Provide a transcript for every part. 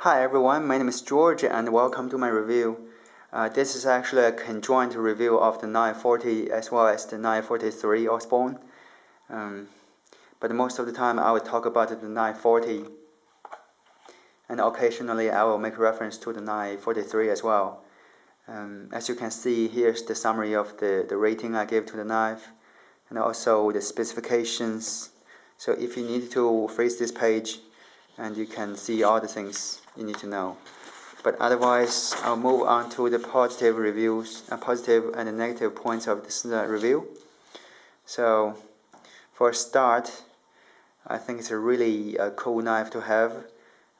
Hi everyone, my name is George and welcome to my review. This is actually a conjoint review of the 940 as well as the 943 Osborne. But most of the time I will talk about the 940, and occasionally I will make reference to the 943 as well. As you can see, here's the summary of the rating I gave to the knife and also the specifications. So if you need to freeze this page, and you can see all the things you need to know. But otherwise, I'll move on to the positive reviews, positive and negative points of this review. So, for a start, I think it's a really cool knife to have.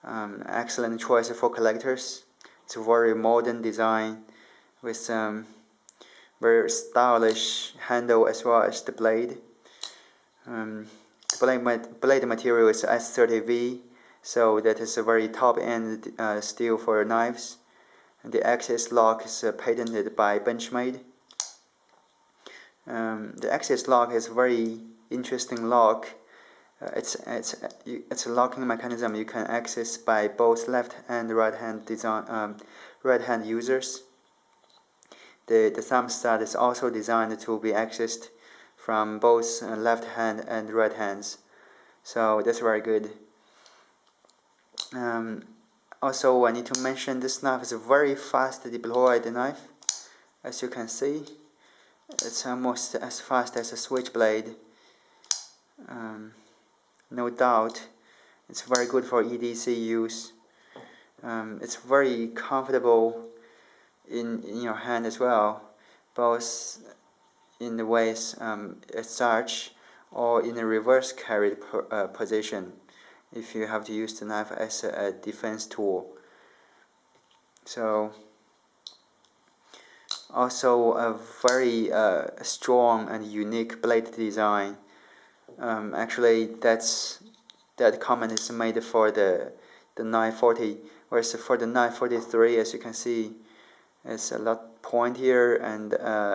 Excellent choice for collectors. It's a very modern design with some very stylish handle as well as the blade. The blade material is s90V. So that is a very top-end steel for knives. And the axis lock is patented by Benchmade. The axis lock is a very interesting lock. It's a locking mechanism you can access by both left and right hand users. The thumb stud is also designed to be accessed from both left hand and right hands. So that's very good. Also, I need to mention this knife is a very fast deployed knife. As you can see, it's almost as fast as a switchblade. No doubt, it's very good for EDC use. It's very comfortable in your hand as well, both in the ways as such or in a reverse carried position, if you have to use the knife as a defense tool. So also a very strong and unique blade design. Actually that comment is made for the 940, whereas for the 943, as you can see, it's a lot pointier and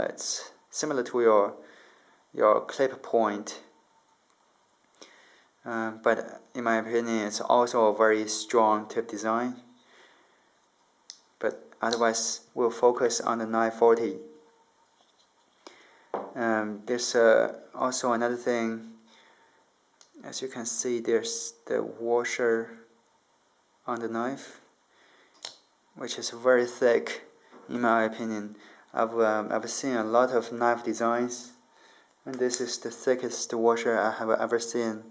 it's similar to your clip point. But in my opinion, it's also a very strong tip design. But otherwise, we'll focus on the 940. There's also another thing. As you can see, there's the washer on the knife, which is very thick, in my opinion. I've seen a lot of knife designs, and this is the thickest washer I have ever seen.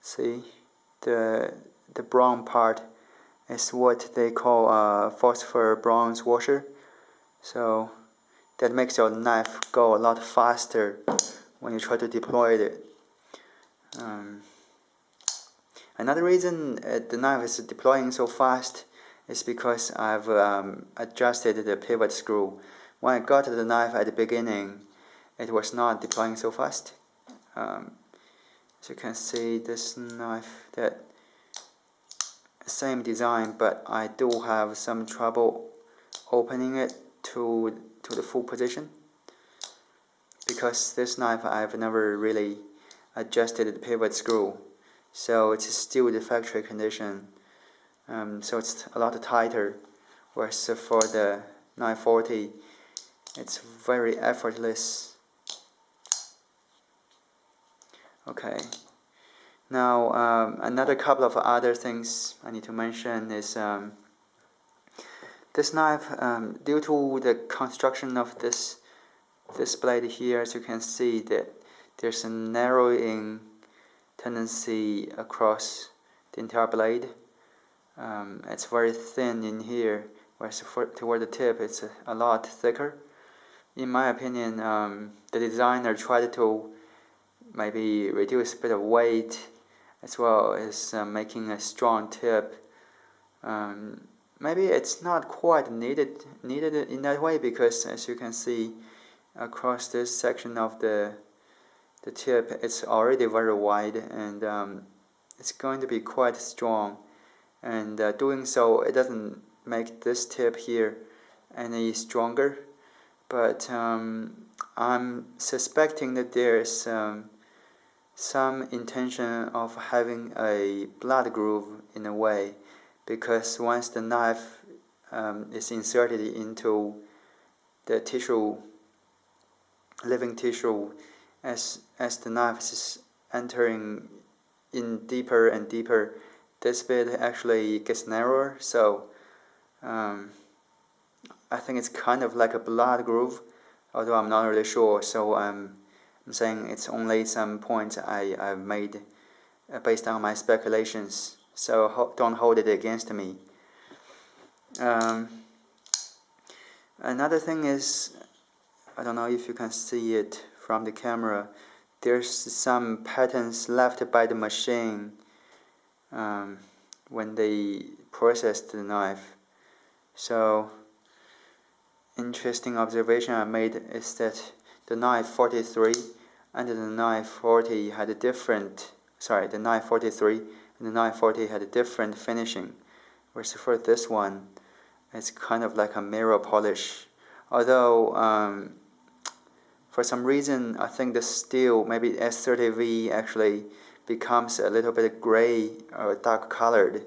See, the brown part is what they call a phosphor bronze washer, so that makes your knife go a lot faster when you try to deploy it. Another reason the knife is deploying so fast is because I've adjusted the pivot screw. When I got the knife at the beginning, it was not deploying so fast. As you can see, this knife, that same design, but I do have some trouble opening it to the full position, because this knife I've never really adjusted the pivot screw, so it's still the factory condition. So it's a lot tighter, whereas for the 940 it's very effortless. Okay, now another couple of other things I need to mention is this knife, due to the construction of this blade here, as you can see that there's a narrowing tendency across the entire blade. It's very thin in here, whereas toward the tip it's a lot thicker. In my opinion, the designer tried to maybe reduce a bit of weight as well as making a strong tip. Maybe it's not quite needed in that way, because as you can see across this section of the tip, it's already very wide, and it's going to be quite strong, and doing so it doesn't make this tip here any stronger. But I'm suspecting that there's some intention of having a blood groove in a way, because once the knife is inserted into the tissue, living tissue, as the knife is entering in deeper and deeper, this bit actually gets narrower. So I think it's kind of like a blood groove, although I'm not really sure. So I'm saying it's only some points I've made based on my speculations. So don't hold it against me. Another thing is, I don't know if you can see it from the camera, there's some patterns left by the machine when they processed the knife. So interesting observation I made is that the knife 43 and the knife 40 had a different, the knife 43 and the knife 40 had a different finishing, whereas for this one it's kind of like a mirror polish. Although for some reason I think the steel, maybe S90V, actually becomes a little bit gray or dark colored,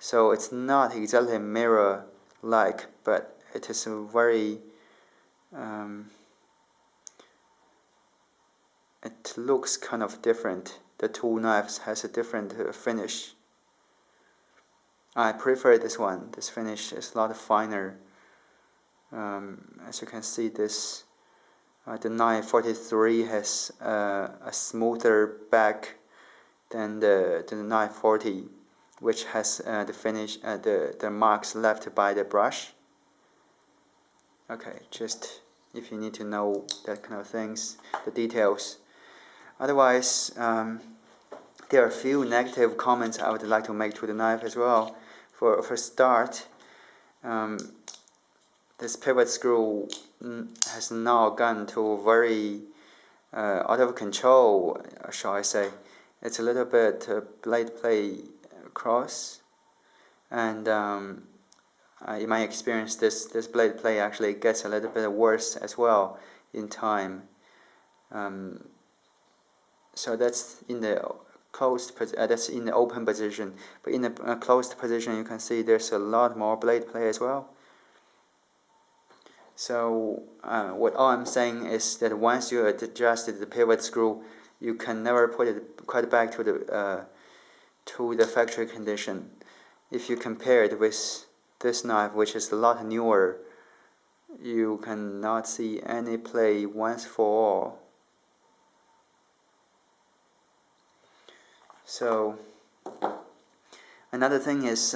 so it's not exactly mirror like, but it is a very it looks kind of different. The two knives has a different finish. I prefer this one. This finish is a lot finer. As you can see, this the knife 43 has a smoother back than the knife 40, which has the finish, the marks left by the brush. Okay, just if you need to know that kind of things, the details. Otherwise, there are a few negative comments I would like to make to the knife as well. For start, this pivot screw has now gone to very out of control, shall I say. It's a little bit blade play cross, and in my experience, this blade play actually gets a little bit worse as well in time. So that's in the that's in the open position, but in the closed position, you can see there's a lot more blade play as well. So what all I'm saying is that once you adjusted the pivot screw, you can never put it quite back to the factory condition. If you compare it with this knife, which is a lot newer, you cannot see any play once for all. So another thing is,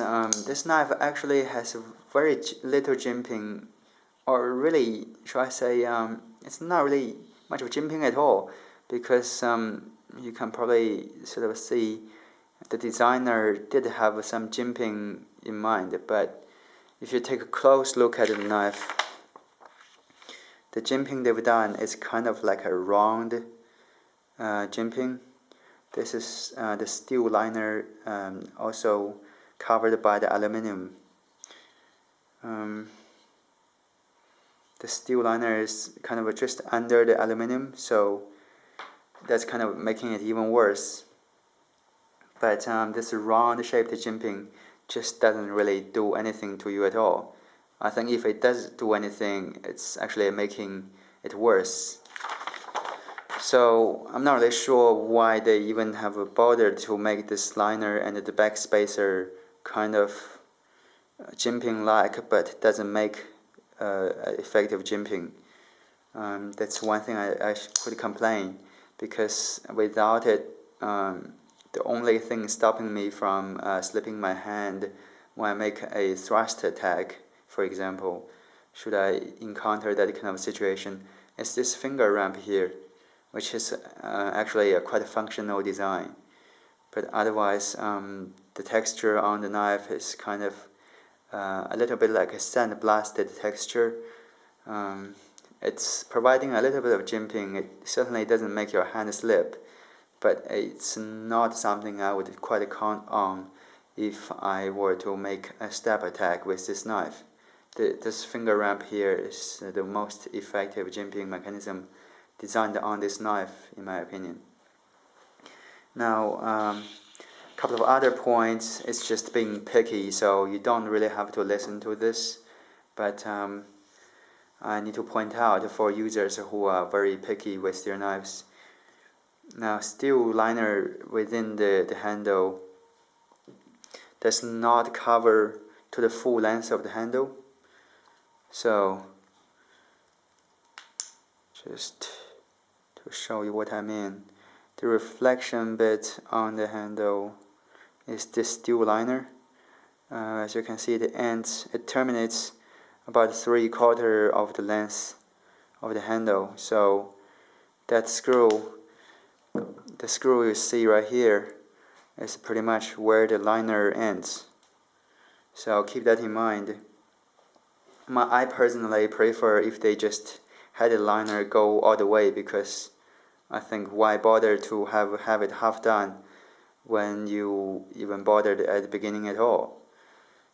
this knife actually has very little jimping, or really, shall I say, it's not really much of jimping at all, because you can probably sort of see the designer did have some jimping in mind, but if you take a close look at the knife, the jimping they've done is kind of like a round jimping. This is the steel liner, also covered by the aluminum. The steel liner is kind of just under the aluminum, so that's kind of making it even worse. But this round-shaped jimping just doesn't really do anything to you at all. I think if it does do anything, it's actually making it worse. So I'm not really sure why they even have bothered to make this liner and the back spacer kind of jimping-like, but it doesn't make effective jimping. That's one thing I could complain, because without it, the only thing stopping me from slipping my hand when I make a thrust attack, for example, should I encounter that kind of situation, is this finger ramp here, which is actually a quite functional design. But otherwise, the texture on the knife is kind of a little bit like a sandblasted texture. It's providing a little bit of jimping. It certainly doesn't make your hand slip, but it's not something I would quite count on if I were to make a stab attack with this knife. This finger ramp here is the most effective jimping mechanism designed on this knife, in my opinion. Now, couple of other points, it's just being picky, so you don't really have to listen to this, but I need to point out for users who are very picky with their knives. Now, steel liner within the handle does not cover to the full length of the handle, so just to show you what I mean, the reflection bit on the handle is this steel liner. As you can see, the ends, it terminates about 3/4 of the length of the handle. So that screw, the screw you see right here, is pretty much where the liner ends. So keep that in mind. I personally prefer if they just had the liner go all the way, because I think why bother to have it half done when you even bothered at the beginning at all.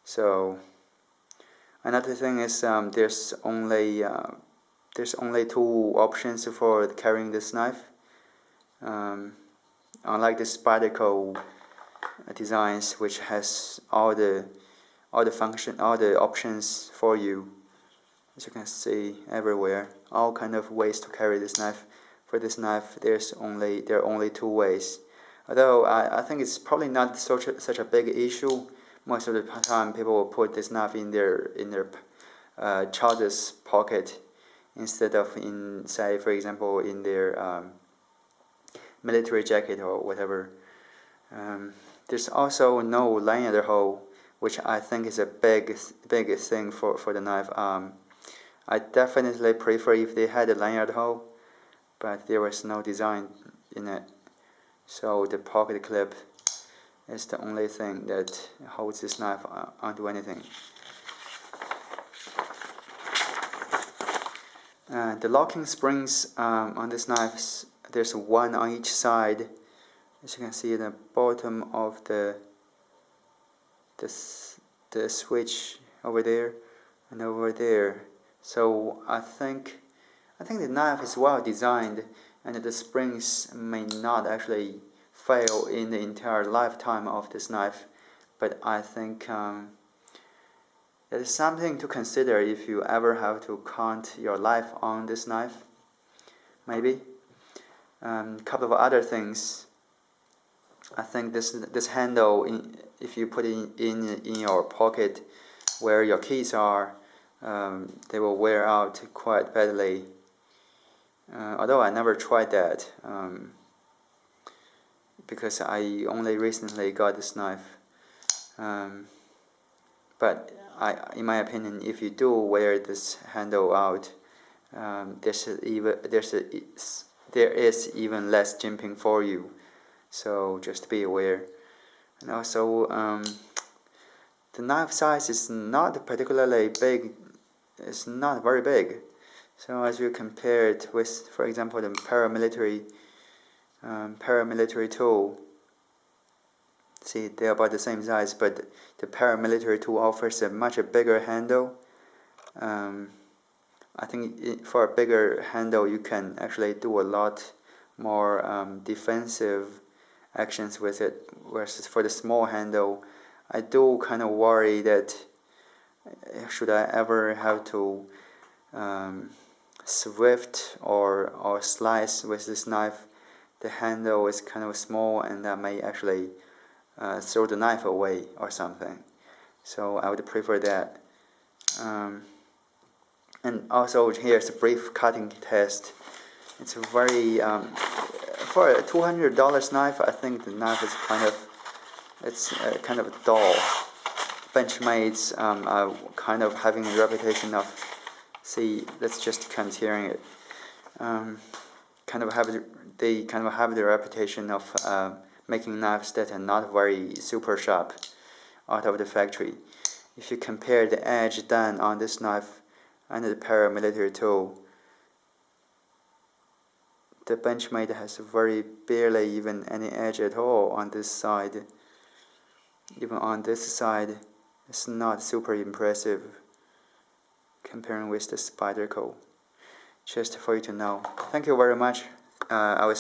So another thing is there's only 2 options for carrying this knife. Unlike the Spyderco designs, which has all the options for you, as you can see everywhere, all kind of ways to carry this knife. For this knife, there are only 2 ways. Although I think it's probably not such a big issue. Most of the time, people will put this knife in their trousers pocket instead of in, say, for example, in their military jacket or whatever. There's also no lanyard hole, which I think is a big thing for the knife. I definitely prefer if they had a lanyard hole, but there was no design in it. So the pocket clip is the only thing that holds this knife onto anything. The locking springs on this knife, there's 1 on each side. As you can see, the bottom of the switch over there and over there. So I think the knife is well designed, and the springs may not actually fail in the entire lifetime of this knife, but I think that is something to consider if you ever have to count your life on this knife. Maybe. Couple of other things. I think this handle, if you put it in your pocket where your keys are, they will wear out quite badly. Although I never tried that, because I only recently got this knife. But in my opinion, if you do wear this handle out, there is even less jimping for you. So just be aware. And also, the knife size is not particularly big. It's not very big. So as you compare it with, for example, the paramilitary tool, see, they're about the same size, but the paramilitary tool offers a much bigger handle. I think for a bigger handle, you can actually do a lot more defensive actions with it, whereas for the small handle, I do kind of worry that should I ever have to swift or slice with this knife, the handle is kind of small, and that may actually throw the knife away or something. So I would prefer that. And also here's a brief cutting test. It's a very for a $200 knife, I think the knife is kind of dull. Benchmade's are kind of having a reputation of, see, let's just continue it. They kind of have the reputation of making knives that are not very super sharp out of the factory. If you compare the edge done on this knife and the paramilitary tool, the Benchmade has very barely even any edge at all on this side. Even on this side, it's not super impressive comparing with the Spyderco. Just for you to know. Thank you very much. I will